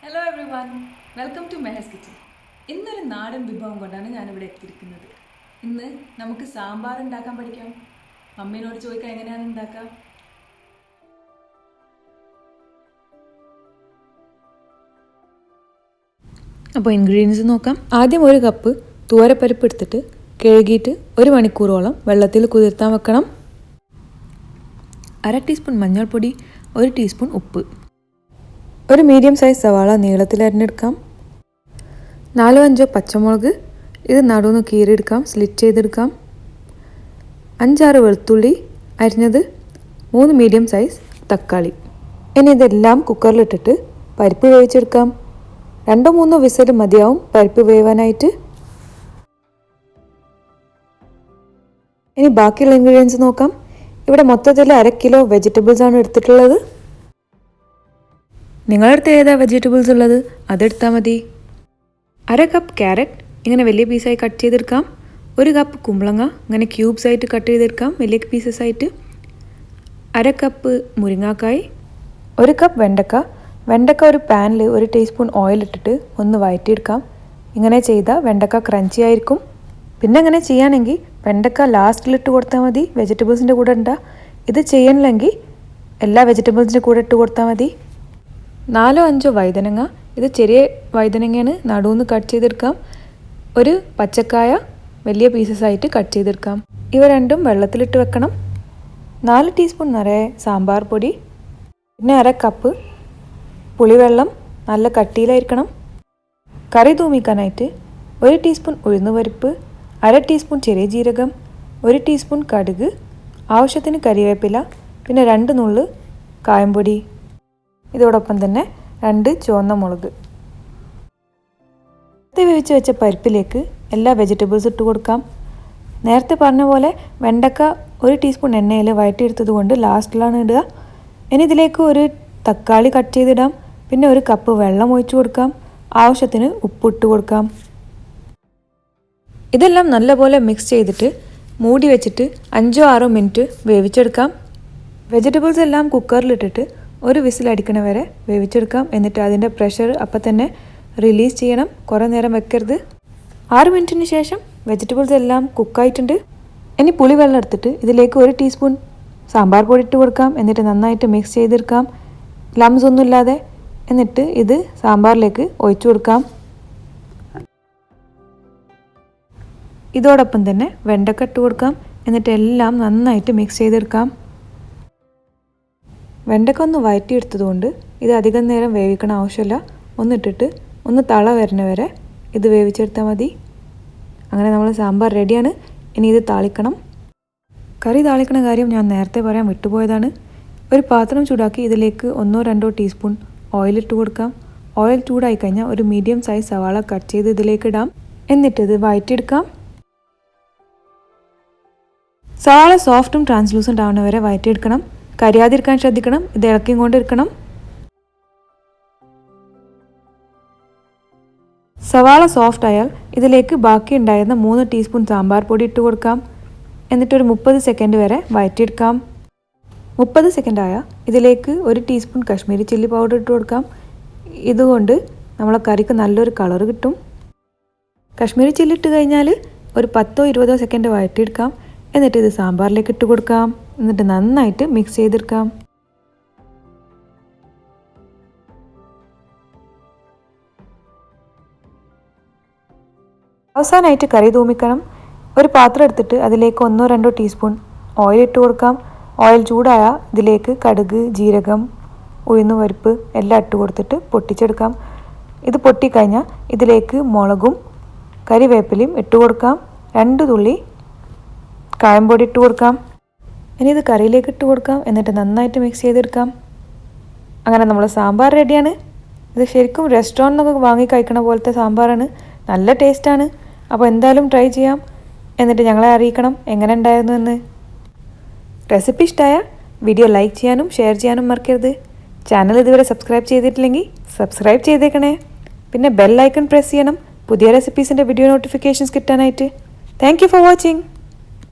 Hello everyone, welcome to Mehar'skitchen. ഇന്നൊരു നാടൻ വിഭവം കൊണ്ടാണ് ഞാനിവിടെ എത്തിയിരിക്കുന്നത്. ഇന്ന് നമുക്ക് സാമ്പാർ ഉണ്ടാക്കാൻ പഠിക്കാം. മമ്മിയോട് ചോദിക്കാം എങ്ങനെയാണ് ഉണ്ടാക്കുക. അപ്പോൾ ഇൻഗ്രീഡിയൻസ് നോക്കാം. ആദ്യം ഒരു കപ്പ് തുവരപ്പരിപ്പ് എടുത്തിട്ട് കഴുകിയിട്ട് 1 മണിക്കൂറോളം വെള്ളത്തിൽ കുതിർത്താൻ വെക്കണം. 1/2 ടീസ്പൂൺ മഞ്ഞൾപ്പൊടി, 1 ടീസ്പൂൺ ഉപ്പ്, ഒരു മീഡിയം സൈസ് സവാള നീളത്തിൽ അരിഞ്ഞെടുക്കാം. 4-5 പച്ചമുളക്, ഇത് നടുന്ന് കീറിയെടുക്കാം, സ്ലിറ്റ് ചെയ്തെടുക്കാം. 5-6 വെളുത്തുള്ളി അരിഞ്ഞത്, 3 മീഡിയം സൈസ് തക്കാളി. ഇനി ഇതെല്ലാം കുക്കറിലിട്ടിട്ട് പരിപ്പ് വേവിച്ചെടുക്കാം. 2-3 വിസിൽ മതിയാവും പരിപ്പ് വേവാനായിട്ട്. ഇനി ബാക്കിയുള്ള ഇൻഗ്രീഡിയൻസ് നോക്കാം. ഇവിടെ മൊത്തത്തിൽ 1/2 കിലോ വെജിറ്റബിൾസ് ആണ് എടുത്തിട്ടുള്ളത്. നിങ്ങളടുത്ത് ഏതാ വെജിറ്റബിൾസ് ഉള്ളത് അതെടുത്താൽ മതി. 1/2 കപ്പ് ക്യാരറ്റ് ഇങ്ങനെ വലിയ പീസായി കട്ട് ചെയ്തെടുക്കാം. 1 കപ്പ് കുമ്പളങ്ങ ഇങ്ങനെ ക്യൂബ്സ് ആയിട്ട് കട്ട് ചെയ്തെടുക്കാം, വലിയ പീസസ് ആയിട്ട്. 1/2 കപ്പ് മുരിങ്ങാക്കായ്, 1 കപ്പ് വെണ്ടക്ക ഒരു പാനിൽ 1 ടീസ്പൂൺ ഓയിൽ ഇട്ടിട്ട് ഒന്ന് വഴറ്റിയെടുക്കാം. ഇങ്ങനെ ചെയ്താൽ വെണ്ടക്ക ക്രഞ്ചി ആയിരിക്കും. പിന്നെ അങ്ങനെ ചെയ്യുകയാണെങ്കിൽ വെണ്ടക്ക ലാസ്റ്റിലിട്ട് കൊടുത്താൽ മതി, വെജിറ്റബിൾസിൻ്റെ കൂടെ ഉണ്ടാ. ഇത് ചെയ്യണില്ലെങ്കിൽ എല്ലാ വെജിറ്റബിൾസിൻ്റെ കൂടെ ഇട്ട് കൊടുത്താൽ മതി. 4-5 വഴുതനങ്ങ, ഇത് ചെറിയ വഴുതനങ്ങയാണ്, നടുവെന്ന് കട്ട് ചെയ്തെടുക്കാം. 1 പച്ചക്കായ വലിയ പീസസ് ആയിട്ട് കട്ട് ചെയ്തെടുക്കാം. ഇവ രണ്ടും വെള്ളത്തിലിട്ട് വെക്കണം. 4 ടീസ്പൂൺ നിറയെ സാമ്പാർ പൊടി, പിന്നെ 1/2 കപ്പ് പുളിവെള്ളം നല്ല കട്ടിയിലായിരിക്കണം. കറി തൂമിക്കാനായിട്ട് 1 ടീസ്പൂൺ ഉഴുന്നുപരിപ്പ്, 1/2 ടീസ്പൂൺ ചെറിയ ജീരകം, 1 ടീസ്പൂൺ കടുക്, ആവശ്യത്തിന് കരിവേപ്പില, പിന്നെ 2 നുള്ള് കായംപൊടി. ഇതോടൊപ്പം തന്നെ 2 ചുവന്ന മുളക്. നേരത്തെ വേവിച്ച് വെച്ച പരിപ്പിലേക്ക് എല്ലാ വെജിറ്റബിൾസ് ഇട്ട് കൊടുക്കാം. നേരത്തെ പറഞ്ഞ പോലെ വെണ്ടക്ക 1 ടീസ്പൂൺ എണ്ണയിൽ വഴറ്റിയെടുത്തത് കൊണ്ട് ലാസ്റ്റിലാണ് ഇടുക. ഇനി ഇതിലേക്ക് 1 തക്കാളി കട്ട് ചെയ്തിടാം. പിന്നെ 1 കപ്പ് വെള്ളം ഒഴിച്ചു കൊടുക്കാം. ആവശ്യത്തിന് ഉപ്പിട്ട് കൊടുക്കാം. ഇതെല്ലാം നല്ലപോലെ മിക്സ് ചെയ്തിട്ട് മൂടി വെച്ചിട്ട് 5-6 മിനിറ്റ് വേവിച്ചെടുക്കാം. വെജിറ്റബിൾസ് എല്ലാം കുക്കറിലിട്ടിട്ട് 1 വിസിൽ അടിക്കണ വരെ വേവിച്ചെടുക്കാം. എന്നിട്ട് അതിൻ്റെ പ്രഷർ അപ്പം തന്നെ റിലീസ് ചെയ്യണം, കുറേ നേരം വെക്കരുത്. 6 മിനിറ്റിന് ശേഷം വെജിറ്റബിൾസ് എല്ലാം കുക്കായിട്ടുണ്ട്. ഇനി പുളിവെള്ളം എടുത്തിട്ട് ഇതിലേക്ക് 1 ടീസ്പൂൺ സാമ്പാർ പൊടി ഇട്ട് കൊടുക്കാം. എന്നിട്ട് നന്നായിട്ട് മിക്സ് ചെയ്തെടുക്കാം, ലംസ് ഒന്നുമില്ലാതെ. എന്നിട്ട് ഇത് സാമ്പാറിലേക്ക് ഒഴിച്ചു കൊടുക്കാം. ഇതോടൊപ്പം തന്നെ വെണ്ടക്ക ഇട്ട് കൊടുക്കാം. എന്നിട്ട് എല്ലാം നന്നായിട്ട് മിക്സ് ചെയ്തെടുക്കാം. വെണ്ടക്ക ഒന്ന് വഴറ്റിയെടുത്തതുകൊണ്ട് ഇത് അധികം നേരം വേവിക്കണ ആവശ്യമില്ല. ഒന്നിട്ടിട്ട് ഒന്ന് തള വരുന്ന വരെ ഇത് വേവിച്ചെടുത്താൽ മതി. അങ്ങനെ നമ്മൾ സാമ്പാർ റെഡിയാണ്. ഇനി ഇത് താളിക്കണം. കറി താളിക്കണ കാര്യം ഞാൻ നേരത്തെ പറയാൻ വിട്ടുപോയതാണ്. ഒരു പാത്രം ചൂടാക്കി ഇതിലേക്ക് 1-2 ടീസ്പൂൺ ഓയിലിട്ട് കൊടുക്കാം. ഓയിൽ ചൂടായി കഴിഞ്ഞാൽ 1 മീഡിയം സൈസ് സവാള കട്ട് ചെയ്ത് ഇതിലേക്ക് ഇടാം. എന്നിട്ട് ഇത് വഴറ്റിയെടുക്കാം. സവാള സോഫ്റ്റും ട്രാൻസ്ലൂസൻ്റ് ആവുന്ന വരെ വഴറ്റിയെടുക്കണം. കരിയാതിരിക്കാൻ ശ്രദ്ധിക്കണം. ഇത് ഇളക്കി കൊണ്ടിരിക്കണം. സവാള സോഫ്റ്റ് ആയാൽ ഇതിലേക്ക് ബാക്കി ഉണ്ടായിരുന്ന 3 ടീസ്പൂൺ സാമ്പാർ പൊടി ഇട്ട് കൊടുക്കാം. എന്നിട്ടൊരു 30 സെക്കൻഡ് വരെ വഴറ്റിയെടുക്കാം. 30 സെക്കൻഡ് ആയാൽ ഇതിലേക്ക് 1 ടീസ്പൂൺ കാശ്മീരി ചില്ലി പൗഡർ ഇട്ട് കൊടുക്കാം. ഇതുകൊണ്ട് നമ്മളെ കറിക്ക് നല്ലൊരു കളർ കിട്ടും. കാശ്മീരി ചില്ലി ഇട്ട് കഴിഞ്ഞാൽ ഒരു 10-20 സെക്കൻഡ് വഴറ്റിയെടുക്കാം. എന്നിട്ട് ഇത് സാമ്പാറിലേക്ക് ഇട്ട് കൊടുക്കാം. എന്നിട്ട് നന്നായിട്ട് മിക്സ് ചെയ്തെടുക്കാം. അവസാനമായിട്ട് കറി തൂമിക്കണം. ഒരു പാത്രം എടുത്തിട്ട് അതിലേക്ക് 1-2 ടീസ്പൂൺ ഓയിൽ ഇട്ട് കൊടുക്കാം. ഓയിൽ ചൂടായാൽ ഇതിലേക്ക് കടുക്, ജീരകം, ഉഴുന്നുപരിപ്പ് എല്ലാം ഇട്ട് കൊടുത്തിട്ട് പൊട്ടിച്ചെടുക്കാം. ഇത് പൊട്ടിക്കഴിഞ്ഞാൽ ഇതിലേക്ക് മുളകും കരിവേപ്പിലയും ഇട്ട് കൊടുക്കാം. 2 തുള്ളി കായംപൊടി ഇട്ട് കൊടുക്കാം. ഇനി ഇത് കറിയിലേക്ക് ഇട്ട് കൊടുക്കാം. എന്നിട്ട് നന്നായിട്ട് മിക്സ് ചെയ്തെടുക്കാം. അങ്ങനെ നമ്മൾ സാമ്പാർ റെഡിയാണ്. ഇത് ശരിക്കും റെസ്റ്റോറൻറ്റിൽ നിന്നൊക്കെ വാങ്ങി കഴിക്കണ പോലത്തെ സാമ്പാറാണ്. നല്ല ടേസ്റ്റാണ്. അപ്പോൾ എന്തായാലും ട്രൈ ചെയ്യാം. എന്നിട്ട് ഞങ്ങളെ അറിയിക്കണം എങ്ങനെ ഉണ്ടായിരുന്നു എന്ന്. റെസിപ്പി ഇഷ്ടമായ വീഡിയോ ലൈക്ക് ചെയ്യാനും ഷെയർ ചെയ്യാനും മറക്കരുത്. ചാനൽ ഇതുവരെ സബ്സ്ക്രൈബ് ചെയ്തിട്ടില്ലെങ്കിൽ സബ്സ്ക്രൈബ് ചെയ്തേക്കണേ. പിന്നെ ബെൽ ഐക്കൺ പ്രസ് ചെയ്യണം പുതിയ റെസിപ്പീസിൻ്റെ വീഡിയോ നോട്ടിഫിക്കേഷൻസ് കിട്ടാനായിട്ട്. Thank you for watching.